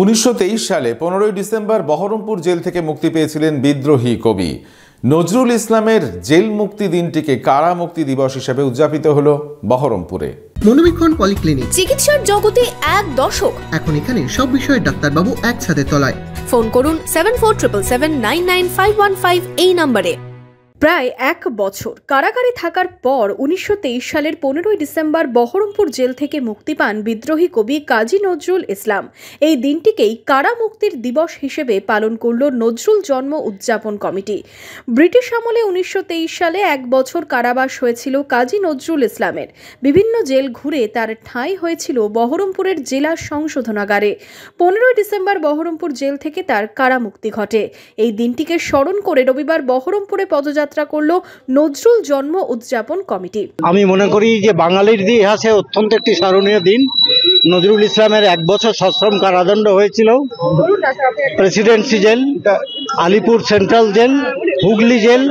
1923 সালে 15ই December Baharampur jail থেকে মুক্তি পেয়েছিলেন বিদ্রোহী কবি নজরুল ইসলামের জেল মুক্তি দিনটিকে কারা মুক্তি দিবস হিসেবে উদযাপিত হলো বহরমপুরে। মনোবীক্ষণ পলিক্লিনিক, চিকিৎসার জগতে এক দশক। এখন এখানে সব বিষয়ে ডাক্তারবাবু একসাথে তলায়। ফোন করুন 7477799515 এই নম্বরে। প্রায় এক বছর কারাগারে থাকার পর 1923 সালের 15ই ডিসেম্বর বহরমপুর জেল থেকে মুক্তি পান বিদ্রোহী কবি কাজী নজরুল ইসলাম। এই দিনটিকেই কারা মুক্তির দিবস হিসেবে পালন করল নজরুল জন্ম উদযাপন কমিটি। ব্রিটিশ আমলে 1923 সালে এক বছর কারাবাস হয়েছিল কাজী নজরুল ইসলামের। বিভিন্ন জেল ঘুরে তার ঠাঁই হয়েছিল বহরমপুরের জেলা সংশোধনাগারে। 15ই ডিসেম্বর বহরমপুর জেল থেকে তার কারা মুক্তি ঘটে। এই দিনটিকে স্মরণ করে রবিবার বহরমপুরে পদযাত্রা করল নজরুল জন্ম উদযাপন কমিটি। আমি মনে করি যে বাঙালির ইতিহাসে অত্যন্ত একটি স্মরণীয় দিন। নজরুল ইসলামের এক বছর সশ্রম কারাদণ্ড হয়েছিল। Presidency Jail, Alipore Central Jail, Hooghly Jail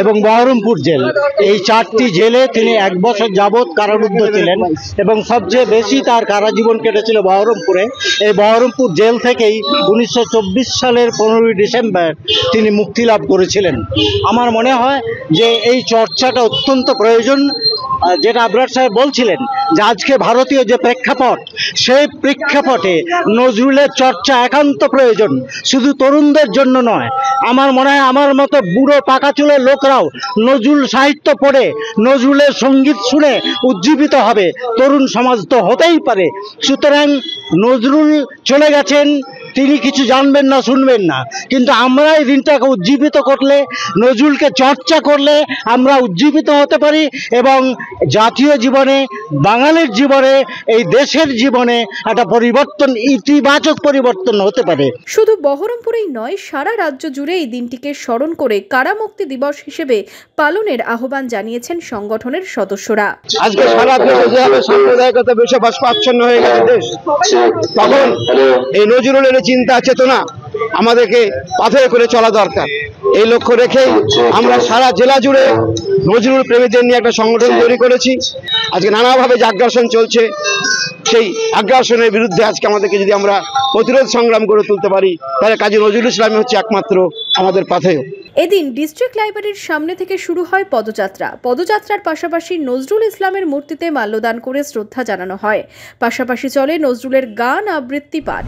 এবং বহরমপুর জেল, এই চারটি জেলে তিনি এক বছর যাবৎ কারারুদ্ধ ছিলেন এবং সবচেয়ে বেশি তার কারাজীবন কেটেছিল বহরমপুরে। এই বহরমপুর জেল থেকেই 1924 সালের 15ই ডিসেম্বর তিনি মুক্তি লাভ করেছিলেন। আমার মনে হয় যে এই চর্চাটা অত্যন্ত প্রয়োজন। যেটা আবরার সাহেব বলছিলেন যে আজকে ভারতীয় যে প্রেক্ষাপট, সেই প্রেক্ষাপটে নজরুলের চর্চা একান্ত প্রয়োজন, শুধু তরুণদের জন্য নয়। আমার মনে হয় আমার মতো বুড়ো পাকা চুলের লোকরাও নজরুল সাহিত্য পড়ে, নজরুলের সঙ্গীত শুনে উজ্জীবিত হবে। তরুণ সমাজ তো হতেই পারে। সুতরাং নজরুল চলে গেছেন, তিনি কিছু জানবেন না, শুনবেন না, কিন্তু আমরা এই দিনটাকে উজ্জীবিত করলে, নজরুলকে চর্চা করলে আমরা উজ্জীবিত হতে পারি এবং জাতীয় জীবনে, বাঙালির জীবনে, এই দেশের জীবনে একটা পরিবর্তন, ইতিবাচক পরিবর্তন হতে পারে। শুধু বহরমপুরেই নয়, সারা রাজ্য জুড়ে এই দিনটিকে স্মরণ করে কারা মুক্তি দিবস হিসেবে পালনের আহ্বান জানিয়েছেন সংগঠনের সদস্যরা। আজকে সারা দেশে যেভাবে সাম্প্রদায়িকতা বসবাস পাচ্ছন্ন হয়ে গেছে দেশ, তখন এই নজরুলের চিন্তা চেতনা আমাদেরকে পাথেয় করে চলা দরকার। এই লক্ষ্য রেখে আমরা সারা জেলা জুড়ে নজরুল প্রেমীদের নিয়ে একটা সংগঠন তৈরি করেছি। আজকে নানাভাবে যে আগ্রাসন চলছে, সেই আগ্রাসনের বিরুদ্ধে আজকে আমাদেরকে যদি আমরা প্রতিরোধ সংগ্রাম করে তুলতে পারি, তাহলে কাজী নজরুল ইসলামই হচ্ছে একমাত্র আমাদের পাথেয়। এদিন ডিস্ট্রিক্ট লাইব্রেরির সামনে থেকে শুরু হয় পদযাত্রা। পদযাত্রার পাশাপাশি নজরুল ইসলামের মূর্তিতে মাল্যদান করে শ্রদ্ধা জানানো হয়। পাশাপাশি চলে নজরুলের গান আবৃত্তি পাঠ।